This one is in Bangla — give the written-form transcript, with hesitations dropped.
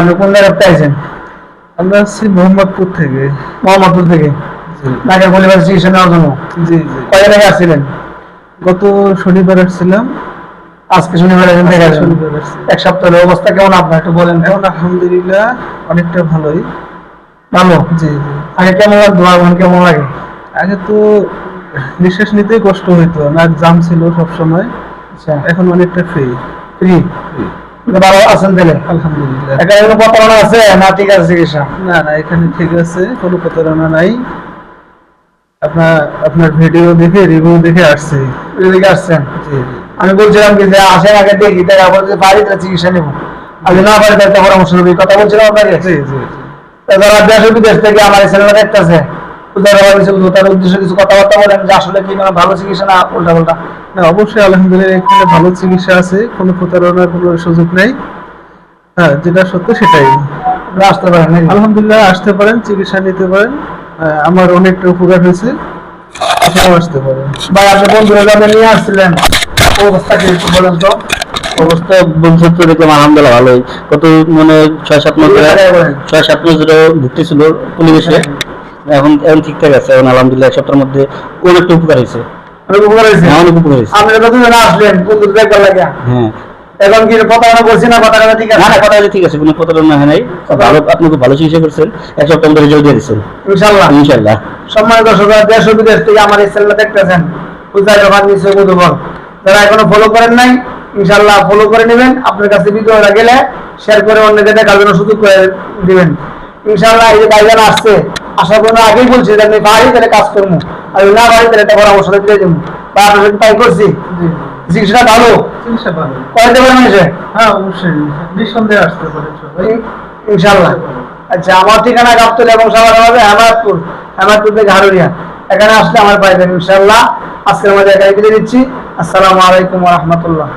আপনি কোন জায়গা থেকে আইছেন? আমরা আসছি মোহাম্মদপুর থেকে। মোহাম্মদপুর থেকে ঢাকা পরিবার চিকিৎসা নেওয়ার জন্য। জি জি। কয়দিন আগে আসছিলেন? গত শনিবার আসছিলাম। আজকে শনিবার এখান থেকে আসছেন। শনিবার আসছি। এক সপ্তাহের অবস্থা কেমন আপনার একটু বলেন। এখন আলহামদুলিল্লাহ অনেকটা ভালোই। ভালো। জি জি। আগে কেমন লাগতো এখন কেমন লাগে? আগে তো নিঃশ্বাস নিতেই কষ্ট হইতো, নাক জাম ছিল সব সময়। আচ্ছা, এখন অনেকটা ফ্রি। ফ্রি। ভালো আছেন তাহলে? আলহামদুলিল্লাহ। এখানে কোনো প্রতারণা আছে না ঠিক আছে চিকিৎসা? না না, এখানে ঠিক আছে, কোনো প্রতারণা নাই। আপনার আপনার ভিডিও দেখে রিভিউ দেখে আসছি। এদিকে আসছেন? জি জি। আমি বলছিলাম কি যে আসেন আগে দেখি তাই আবার যদি পারি তাহলে চিকিৎসা নেবো, আর যদি না পারি তাহলে একটা পরামর্শ নেবো, এই কথা বলছিলাম আপনাকে। জি জি জি। তা যারা দেশ ও বিদেশ থেকে আমার এই চ্যানেল দেখতেছে, তার উদ্দেশ্যে কিছু কথাবার্তা বলেন যে আসলে কি মানে ভালো চিকিৎসা না উল্টা পাল্টা? না, অবশ্যই আলহামদুলিল্লাহ এখানে ভালো চিকিৎসা আছে, কোনো প্রতারণার কোনো সুযোগ নেই। হ্যাঁ, যেটা সত্য সেটাই। আপনি আসতে পারেন নাকি? আলহামদুলিল্লাহ আসতে পারেন, চিকিৎসা নিতে পারেন। আমার অনেকটা উপকার হয়েছে, আপনারাও আসতে পারেন। ভাই আপনি বন্ধুরা যাদের নিয়ে আসছিলেন অবস্থা কি একটু বলেন তো। অবস্থা বন্ধুত্ব দেখলাম আলহামদুলিল্লাহ ভালোই। কত মানে 6-7 মাস ধরে 6-7 মাস ধরে ভুগতেছিল পরিবেশে, এখন এখন ঠিকঠাক আছে। এখন আলহামদুলিল্লাহ এক সপ্তাহের মধ্যে অনেকটা উপকার হয়েছে। অনেক উপকার হয়েছে? হ্যাঁ, অনেক উপকার হয়েছে। আপনি যতদিন আসলেন বন্ধুদের দেখবার লাগে, হ্যাঁ। এখন কি প্রতারণা করছি না প্রতারণা ঠিক না আছে? না, কথা বলে ঠিক আছে, কোনো প্রতারণা হয় নাই। ভালো, আপনি খুব ভালো চিকিৎসা করছেন, এক সপ্তাহ মধ্যে রেজাল্ট দিয়ে দিচ্ছেন ইনশাআল্লাহ। ইনশাআল্লাহ। সম্মানিত দর্শক, দেশ ও বিদেশ থেকে আমার এই চ্যানেলটা দেখতেছেন, পূজার দোকান নিশ্চয় মধুবন, যারা এখনো ফলো করেন নাই ইনশাআল্লাহ ফলো করে নেবেন। আপনার কাছে ভিডিওটা গেলে শেয়ার করে অন্যকে দেখার জন্য সুযোগ করে দিবেন ইনশাআল্লাহ। এই যে ভাইজান আসছে, আসার পর আগেই বলছি যে আমি বাড়ি তাহলে কাজ করবো, আর না বাড়ি তাহলে একটা পরামর্শ দিয়ে দেবো, বা আপনার সাথে তাই করছি। জি। চিকিৎসাটা ভালো চিকিৎসা ভালো। করাতে পারেন মানুষে হ্যাঁ, অবশ্যই নিঃসন্দেহে আসতে পারেন সবাই। ইনশাআল্লাহ। আচ্ছা, আমার ঠিকানা গাবতলী এবং সবার হবে হেমায়তপুর, হেমায়তপুর থেকে হারুরিয়া। এখানে আসলে আমার পাইবেন ইনশাআল্লাহ। আজকের মধ্যে এখানে বিদায় দিচ্ছি। আসসালামু আলাইকুম ওয়া রাহমাতুল্লাহ।